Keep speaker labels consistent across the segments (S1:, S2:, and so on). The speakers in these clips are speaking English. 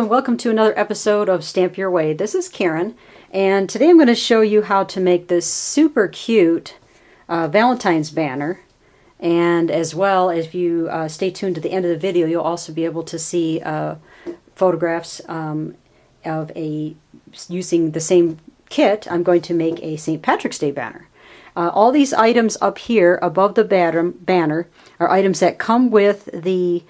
S1: and welcome to another episode of Stamp Your Way. This is Karen, and today I'm going to show you how to make this super cute Valentine's banner. And as well, if you stay tuned to the end of the video, you'll also be able to see photographs of using the same kit. I'm going to make a St. Patrick's Day banner. All these items up here above the banner are items that come with the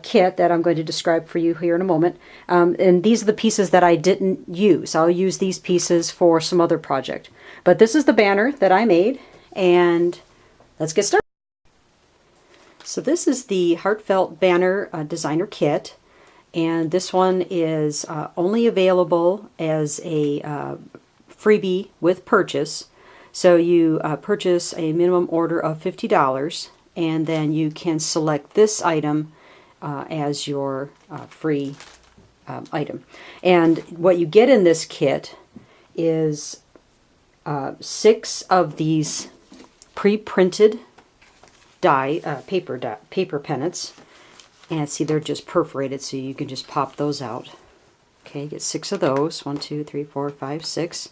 S1: kit that I'm going to describe for you here in a moment. And these are the pieces that I didn't use. I'll use these pieces for some other project. But this is the banner that I made, and let's get started. So this is the Heartfelt Banner Designer Kit, and this one is only available as a freebie with purchase. So you purchase a minimum order of $50, and then you can select this item as your free item. And what you get in this kit is 6 of these pre-printed paper pennants. And see, they're just perforated, so you can just pop those out. Okay, get 6 of those. 1, 2, 3, 4, 5, 6.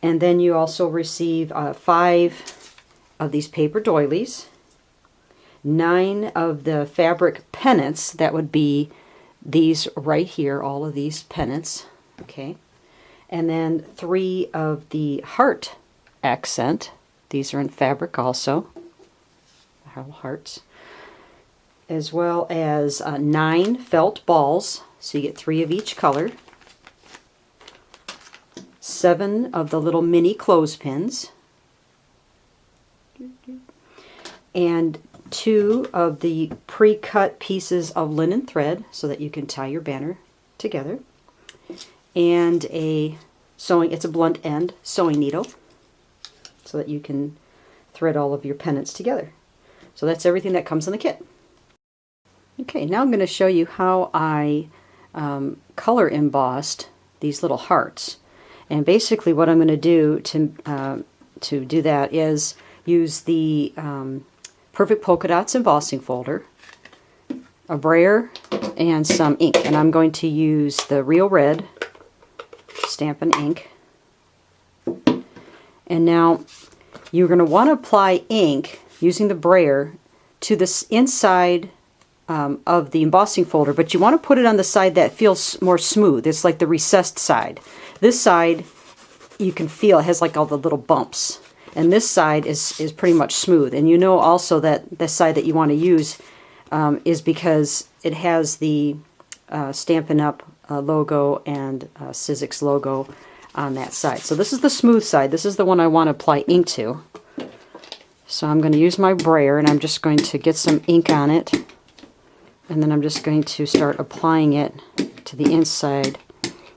S1: And then you also receive 5 of these paper doilies, 9 of the fabric pennants. That would be these right here, all of these pennants. Okay, and then 3 of the heart accent. These are in fabric also, hearts, as well as 9 felt balls. So you get 3 of each color. 7 of the little mini clothespins, and 2 of the pre-cut pieces of linen thread so that you can tie your banner together, and it's a blunt end sewing needle so that you can thread all of your pennants together. So that's everything that comes in the kit. Okay, now I'm going to show you how I color embossed these little hearts. And basically what I'm going to do to do that is use the Perfect Polka Dots embossing folder, a brayer, and some ink. And I'm going to use the Real Red Stampin' ink. And now you're going to want to apply ink using the brayer to the inside of the embossing folder, but you want to put it on the side that feels more smooth. It's like the recessed side. This side, you can feel, it has like all the little bumps. And this side is pretty much smooth. And you know also that the side that you want to use is because it has the Stampin' Up logo and Sizzix logo on that side. So this is the smooth side. This is the one I want to apply ink to. So I'm going to use my brayer, and I'm just going to get some ink on it. And then I'm just going to start applying it to the inside.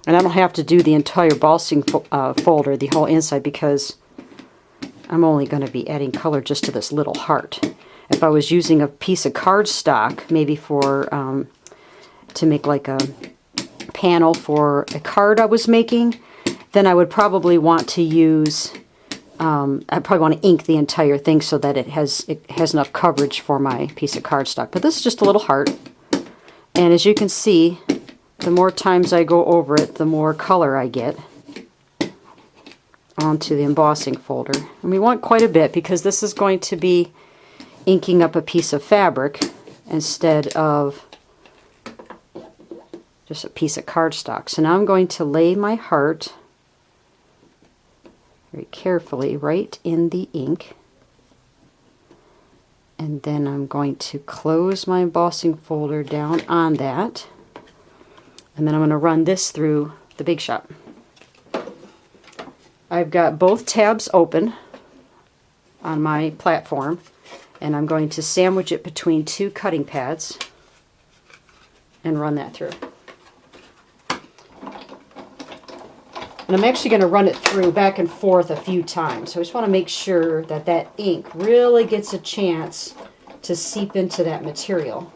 S1: And I don't have to do the entire embossing folder, the whole inside, because I'm only going to be adding color just to this little heart. If I was using a piece of cardstock, maybe for to make like a panel for a card I was making, then I would probably want to use, I'd probably want to ink the entire thing so that it has enough coverage for my piece of cardstock. But this is just a little heart. And as you can see, the more times I go over it, the more color I get onto the embossing folder. And we want quite a bit because this is going to be inking up a piece of fabric instead of just a piece of cardstock. So now I'm going to lay my heart very carefully right in the ink. And then I'm going to close my embossing folder down on that. And then I'm going to run this through the Big Shot. I've got both tabs open on my platform, and I'm going to sandwich it between 2 cutting pads and run that through. And I'm actually going to run it through back and forth a few times. So I just want to make sure that that ink really gets a chance to seep into that material.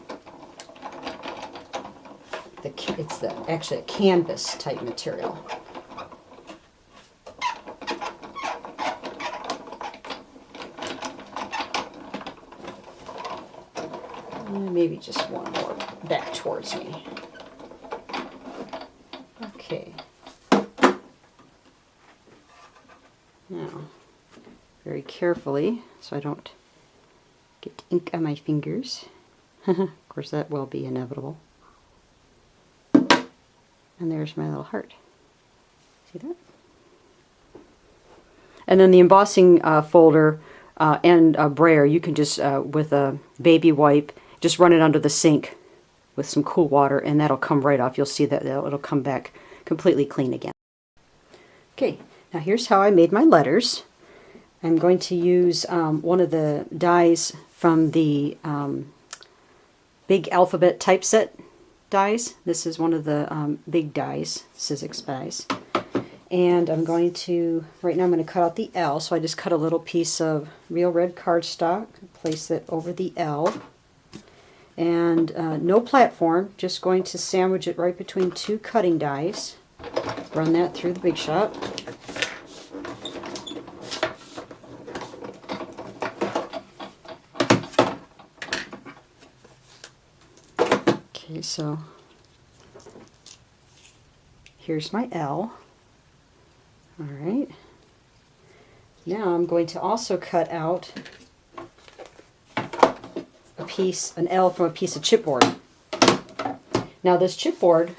S1: It's actually a canvas type material. And maybe just one more back towards me. Okay. Now, very carefully, so I don't get ink on my fingers. Of course, that will be inevitable. And there's my little heart. See that? And then the embossing folder and a brayer, you can just, with a baby wipe, just run it under the sink with some cool water, and that'll come right off. You'll see that it'll come back completely clean again. Okay, now here's how I made my letters. I'm going to use one of the dies from the big alphabet typeset dies. This is one of the big dies, Sizzix dies. And I'm going to, right now I'm going to cut out the L, so I just cut a little piece of real red cardstock, place it over the L. And no platform, just going to sandwich it right between two cutting dies. Run that through the Big Shot. Okay, so here's my L. Alright. Now I'm going to also cut out a piece, an L from a piece of chipboard. Now this chipboard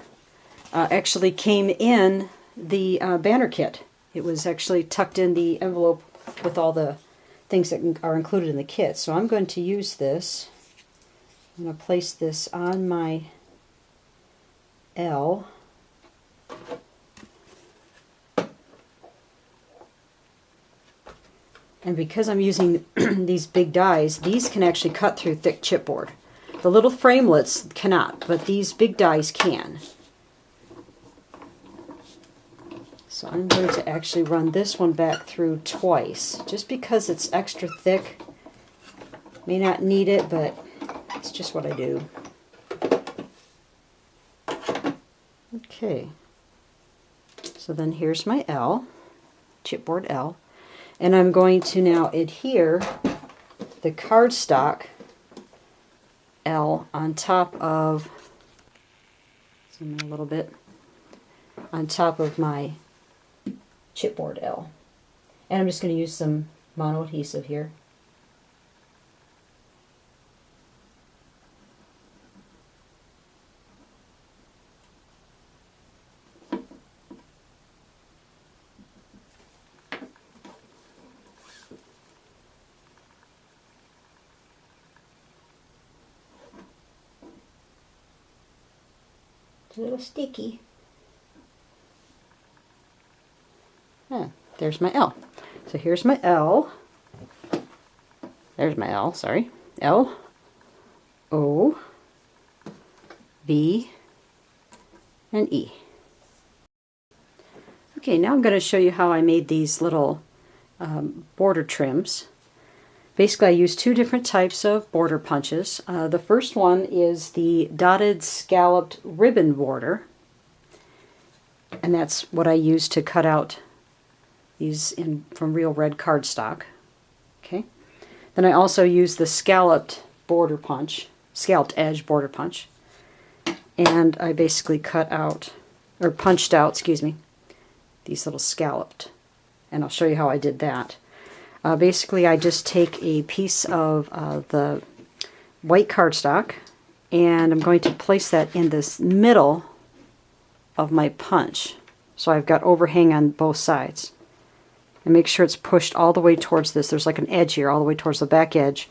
S1: actually came in the banner kit. It was actually tucked in the envelope with all the things that are included in the kit. So I'm going to use this. I'm going to place this on my L. And because I'm using these big dies, these can actually cut through thick chipboard. The little framelets cannot, but these big dies can. So I'm going to actually run this one back through twice, just because it's extra thick. May not need it, but it's just what I do. Okay. So then here's my L, chipboard L. And I'm going to now adhere the cardstock L on top of, zoom in a little bit, on top of my chipboard L. And I'm just going to use some mono adhesive here. It's a little sticky. There's my L. So here's my L. There's my L, sorry. L, O, V, and E. Okay, now I'm going to show you how I made these little border trims. Basically, I used two different types of border punches. The first one is the dotted scalloped ribbon border, and that's what I used to cut out these from real red cardstock. Okay. Then I also used the scalloped border punch, scalloped edge border punch, and I basically cut out, or punched out, excuse me, these little scalloped, and I'll show you how I did that. Basically, I just take a piece of the white cardstock, and I'm going to place that in this middle of my punch. So I've got overhang on both sides. And make sure it's pushed all the way towards this. There's like an edge here, all the way towards the back edge.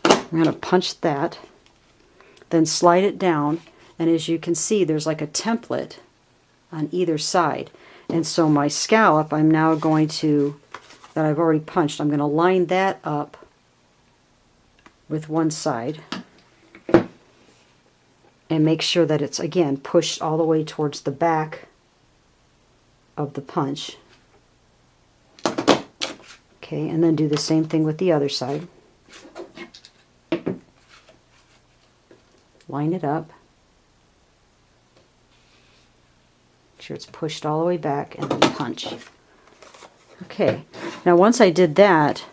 S1: I'm going to punch that, then slide it down, and as you can see, there's like a template on either side. And so my scallop, I'm now going to, that I've already punched, I'm going to line that up with one side and make sure that it's, again, pushed all the way towards the back of the punch. Okay, and then do the same thing with the other side. Line it up. Make sure it's pushed all the way back and then punch. Okay, now once I did that,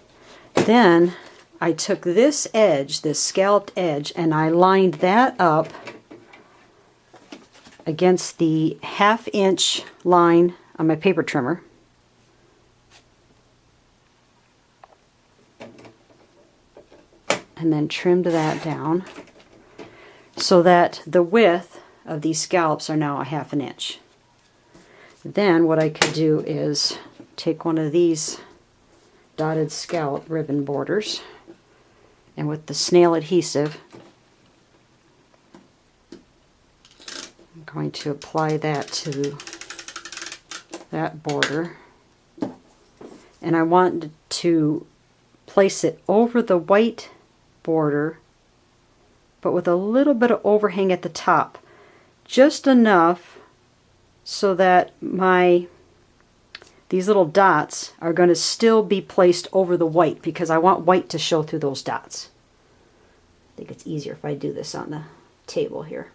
S1: then I took this edge, this scalloped edge, and I lined that up against the 1/2 inch line on my paper trimmer. And then trimmed that down so that the width of these scallops are now 1/2 inch. Then what I could do is take one of these dotted scallop ribbon borders, and with the snail adhesive, I'm going to apply that to that border. And I want to place it over the white border, but with a little bit of overhang at the top, just enough so that these little dots are going to still be placed over the white, because I want white to show through those dots. I think it's easier if I do this on the table here.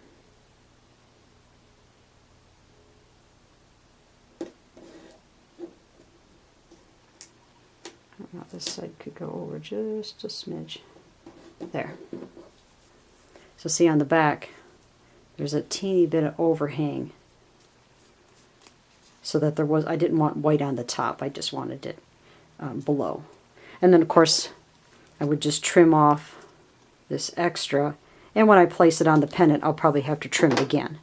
S1: I don't know if this side could go over just a smidge. There. So see on the back, there's a teeny bit of overhang, so that I didn't want white on the top, I just wanted it below. And then of course I would just trim off this extra, and when I place it on the pennant I'll probably have to trim it again.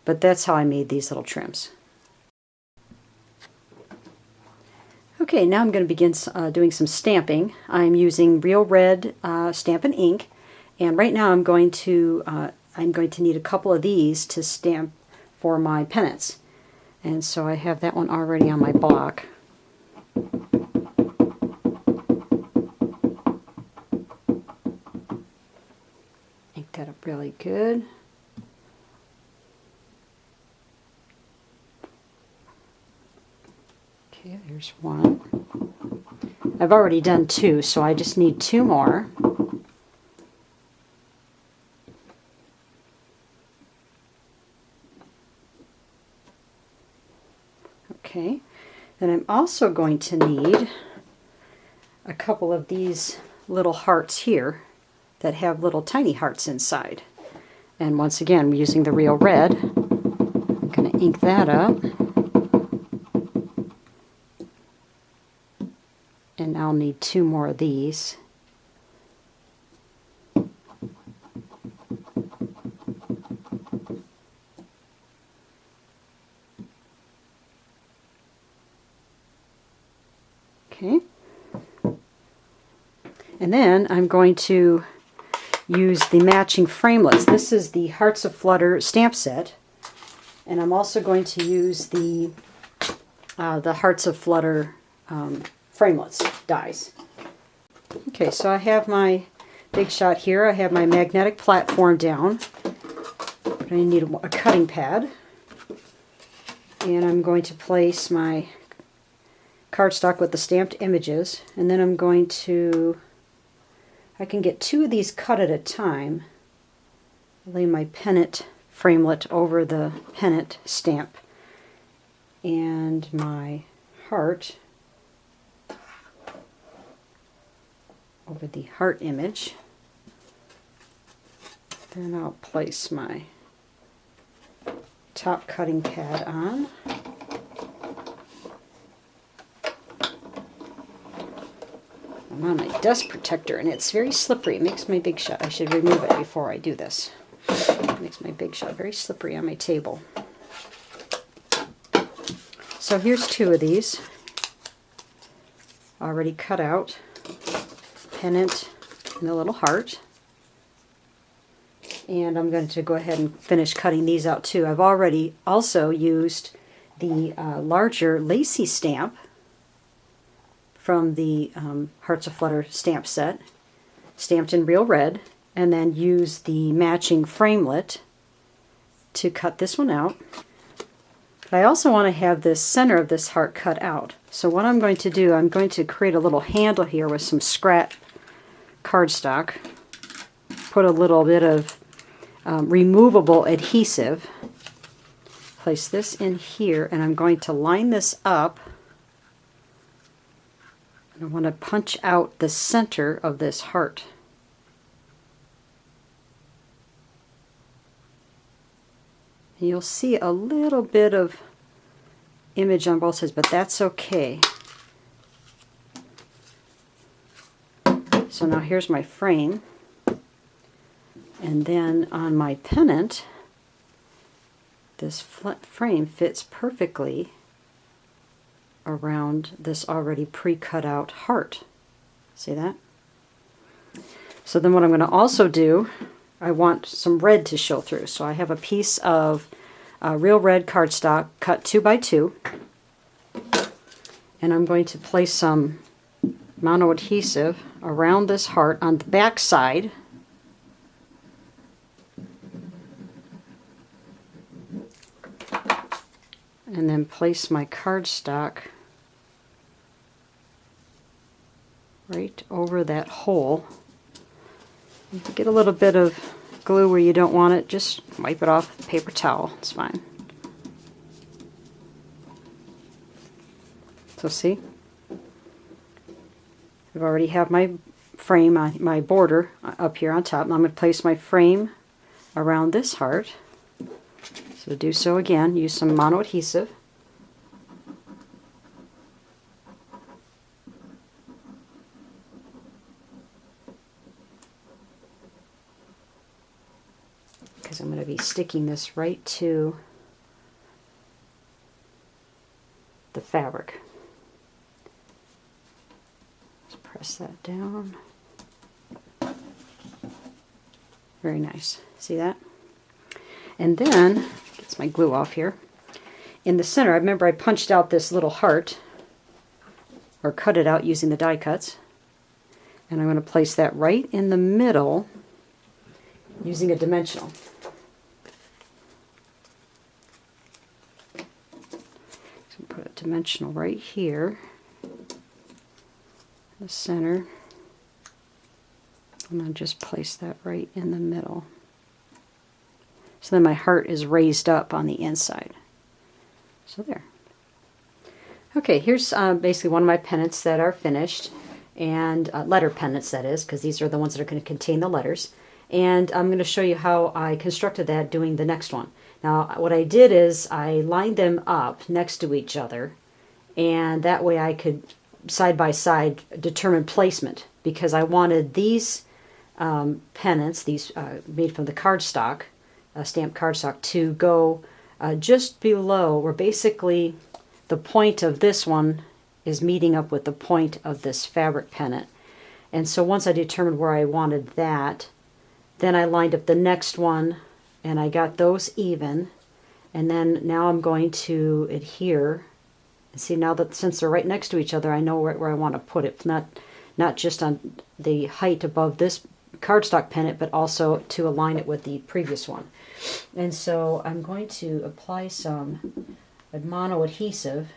S1: But that's how I made these little trims. Okay, now I'm going to begin doing some stamping. I'm using Real Red Stampin' ink, and right now I'm going to need a couple of these to stamp for my pennants. And so I have that one already on my block. Ink that up really good. Okay, there's one. I've already done 2, so I just need 2 more. Okay, then I'm also going to need a couple of these little hearts here that have little tiny hearts inside. And once again, I'm using the Real Red. I'm going to ink that up. And I'll need 2 more of these. Okay. And then I'm going to use the matching framelits. This is the Hearts of Flutter stamp set. And I'm also going to use the Hearts of Flutter framelits dies. Okay, so I have my Big Shot here. I have my magnetic platform down. I need a cutting pad. And I'm going to place my cardstock with the stamped images, and then I'm going to, I can get 2 of these cut at a time. Lay my pennant framelit over the pennant stamp and my heart over the heart image. Then I'll place my top cutting pad on. I'm on my dust protector and it's very slippery. It makes my Big Shot, I should remove it before I do this. It makes my Big Shot very slippery on my table. So here's 2 of these already cut out. Pennant and a little heart. And I'm going to go ahead and finish cutting these out too. I've already also used the larger lacy stamp from the Hearts of Flutter stamp set, stamped in Real Red, and then used the matching framelit to cut this one out. But I also want to have the center of this heart cut out. So what I'm going to do, I'm going to create a little handle here with some scrap cardstock, put a little bit of removable adhesive, place this in here, and I'm going to line this up. I want to punch out the center of this heart. And you'll see a little bit of image on both sides, but that's okay. So now here's my frame. And then on my pennant, this frame fits perfectly around this already pre-cut out heart. See that? So then what I'm going to also do, I want some red to show through. So I have a piece of real red cardstock cut 2 by 2, and I'm going to place some mono adhesive around this heart on the back side. And then place my cardstock right over that hole. If you get a little bit of glue where you don't want it, just wipe it off with a paper towel. It's fine. So see? I've already have my frame, my border up here on top. Now I'm going to place my frame around this heart. So to do so again, use some mono adhesive. Because I'm going to be sticking this right to the fabric. Just press that down. Very nice. See that? And then, gets my glue off here. In the center, I remember I punched out this little heart, or cut it out using the die cuts. And I'm going to place that right in the middle using a dimensional. So put a dimensional right here, the center. And I'll just place that right in the middle. So then my heart is raised up on the inside. So there. Okay, here's basically one of my pennants that are finished, and letter pennants, that is, because these are the ones that are going to contain the letters. And I'm going to show you how I constructed that doing the next one. Now, what I did is I lined them up next to each other, and that way I could side by side determine placement, because I wanted these pennants, these made from the cardstock, stamped cardstock, to go just below, where basically the point of this one is meeting up with the point of this fabric pennant. And so once I determined where I wanted that, then I lined up the next one and I got those even. And then now I'm going to adhere. And see, now that since they're right next to each other, I know where I want to put it. Not just on the height above this cardstock pennant, but also to align it with the previous one. And so I'm going to apply some mono adhesive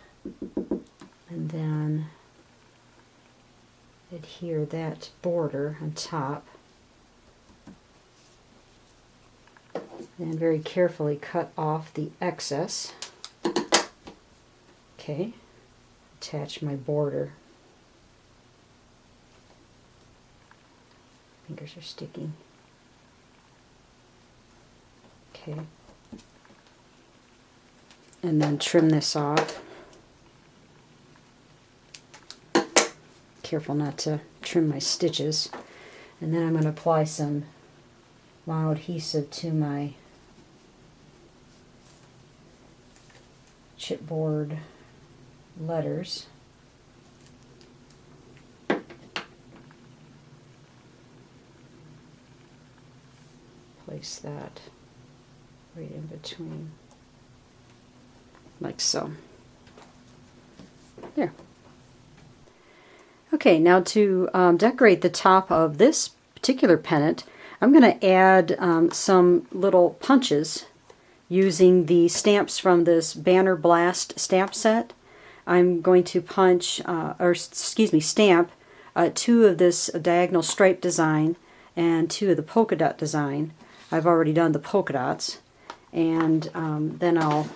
S1: and then adhere that border on top, and very carefully cut off the excess. Okay, attach my border. Fingers are sticky. Okay. And then trim this off. Careful not to trim my stitches. And then I'm going to apply some mono adhesive to my chipboard letters. Place that right in between, like so. There. Okay, now to decorate the top of this particular pennant, I'm going to add some little punches using the stamps from this Banner Blast stamp set. I'm going to stamp 2 of this diagonal stripe design and 2 of the polka dot design. I've already done the polka dots, and then I'll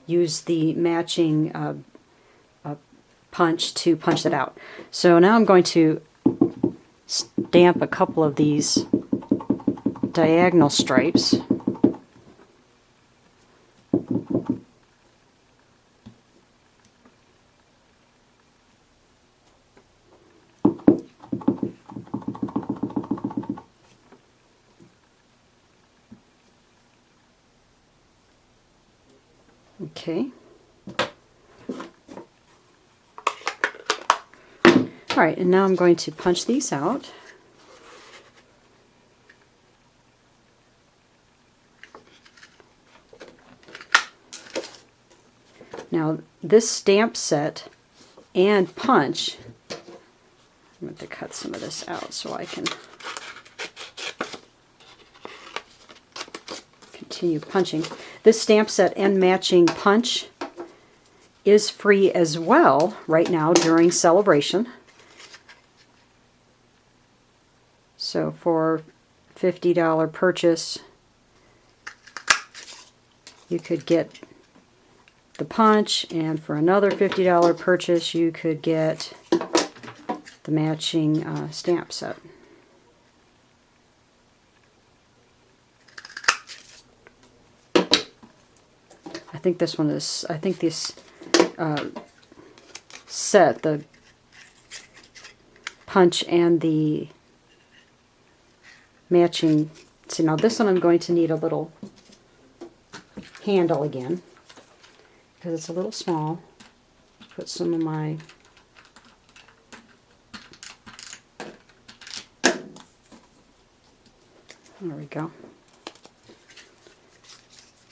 S1: use the matching punch to punch that out. So now I'm going to stamp a couple of these diagonal stripes Okay. All right, and now I'm going to punch these out. Now, this stamp set and punch, I'm going to cut some of this out so I can continue punching. This stamp set and matching punch is free as well right now during celebration. So for $50 purchase, you could get the punch, and for another $50 purchase, you could get the matching stamp set. I think this one is, I think this set, the punch and the matching, see now this one I'm going to need a little handle again, because it's a little small. Put some of my there we go.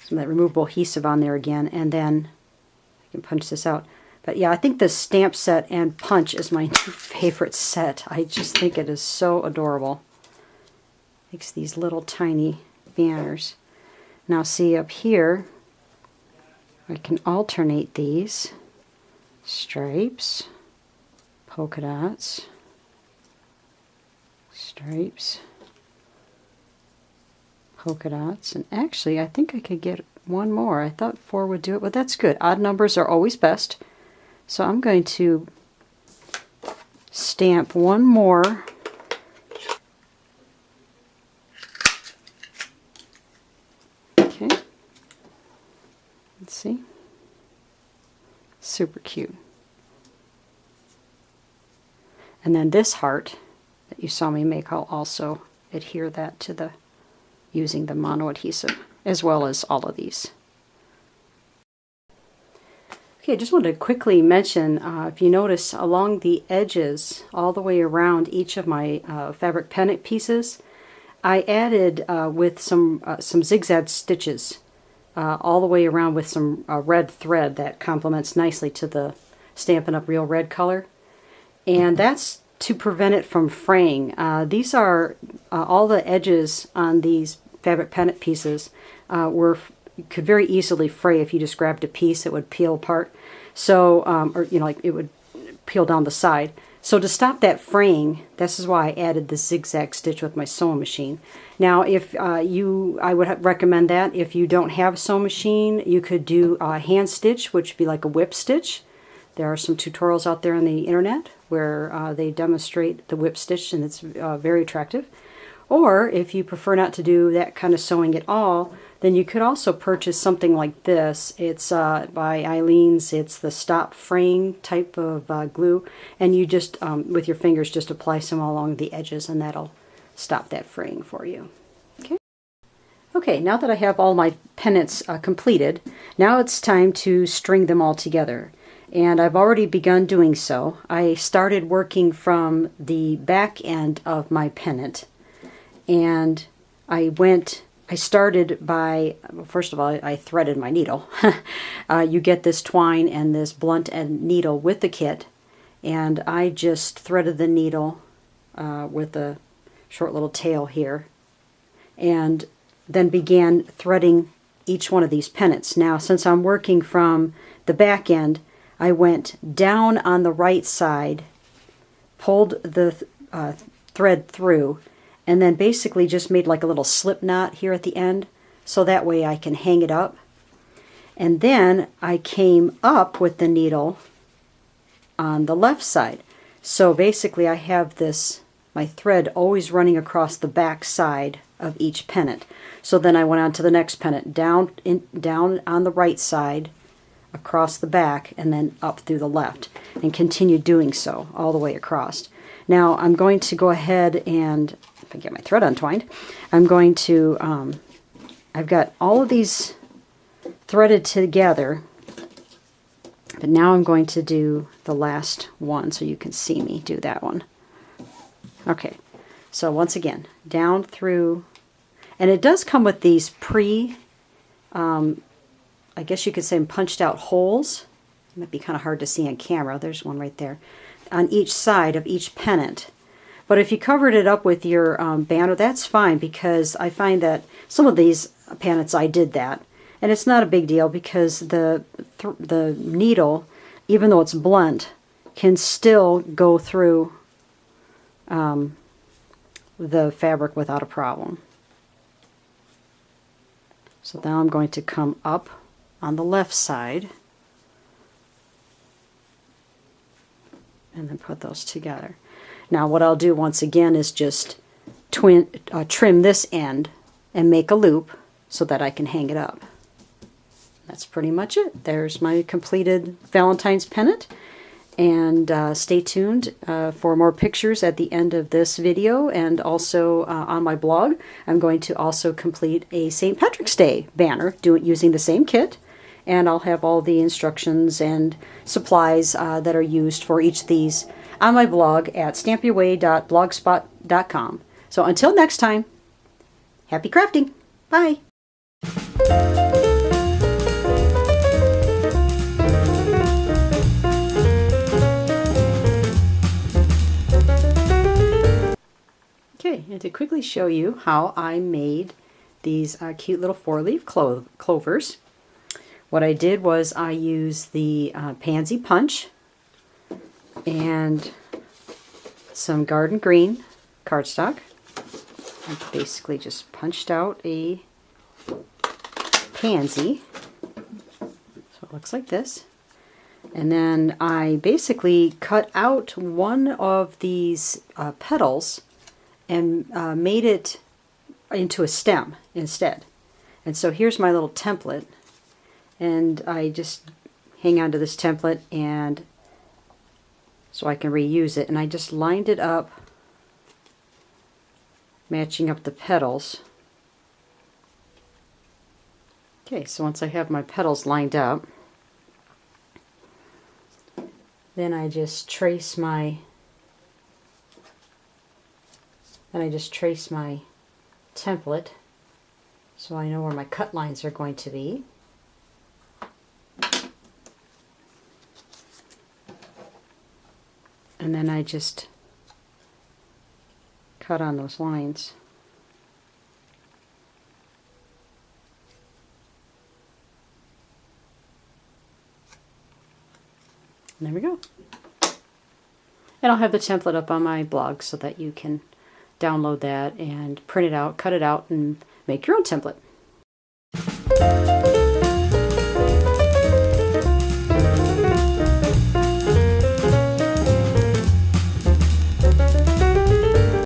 S1: Some of that removable adhesive on there again, and then I can punch this out. But yeah, I think the stamp set and punch is my new favorite set. I just think it is so adorable. Makes these little tiny banners. Now see up here, I can alternate these stripes, polka dots, stripes, polka dots, and actually I think I could get one more. I thought 4 would do it, but that's good. Odd numbers are always best. So I'm going to stamp one more see? Super cute. And then this heart that you saw me make, I'll also adhere that to the, using the mono adhesive, as well as all of these. Okay, I just wanted to quickly mention, if you notice along the edges, all the way around each of my fabric pennant pieces, I added with some zigzag stitches all the way around with some red thread that complements nicely to the Stampin' Up! Real Red color. And that's to prevent it from fraying. These are all the edges on these fabric pennant pieces could very easily fray. If you just grabbed a piece, it would peel apart. So, or you know, like it would peel down the side. So to stop that fraying, this is why I added the zigzag stitch with my sewing machine. Now, if I would recommend that. If you don't have a sewing machine, you could do a hand stitch, which would be like a whip stitch. There are some tutorials out there on the internet where they demonstrate the whip stitch, and it's very attractive. Or if you prefer not to do that kind of sewing at all, then you could also purchase something like this. It's by Eileen's. It's the Stop Fraying type of glue, and you just, with your fingers, just apply some along the edges, and that'll stop that fraying for you. Okay. Okay, now that I have all my pennants completed, now it's time to string them all together. And I've already begun doing so. I started working from the back end of my pennant, and I started by, first of all, I threaded my needle. You get this twine and this blunt end needle with the kit, and I just threaded the needle with a short little tail here, and then began threading each one of these pennants. Now, since I'm working from the back end, I went down on the right side, pulled the thread through, and then basically just made like a little slip knot here at the end, so that way I can hang it up. And then I came up with the needle on the left side. So basically I have this, my thread always running across the back side of each pennant. So then I went on to the next pennant, down on the right side, across the back, and then up through the left, and continued doing so all the way across. Now I'm going to go ahead and, if I get my thread untwined, I'm going to, I've got all of these threaded together, But now I'm going to do the last one so you can see me do that one. Okay, so once again, down through, and it does come with these I guess you could say punched out holes. It might be kind of hard to see on camera. There's one right there on each side of each pennant. But if you covered it up with your banner, that's fine, because I find that some of these pennants I did that. And it's not a big deal because the needle, even though it's blunt, can still go through the fabric without a problem. So now I'm going to come up on the left side and then put those together. Now what I'll do once again is just trim this end and make a loop so that I can hang it up. That's pretty much it. There's my completed Valentine's pennant. And stay tuned for more pictures at the end of this video, and also on my blog I'm going to also complete a St. Patrick's Day banner using the same kit, and I'll have all the instructions and supplies that are used for each of these on my blog at stampyouaway.blogspot.com. So until next time, happy crafting! Bye! Okay, and to quickly show you how I made these cute little 4-leaf clovers, what I did was I used the pansy punch and some garden green cardstock. I basically just punched out a pansy, so it looks like this. And then I basically cut out one of these petals and made it into a stem instead. And so here's my little template, and I just hang on to this template and so I can reuse it, and I just lined it up, matching up the petals. Okay, so once I have my petals lined up, then I just trace my template so I know where my cut lines are going to be. And then I just cut on those lines. And there we go. And I'll have the template up on my blog so that you can download that and print it out, cut it out, and make your own template.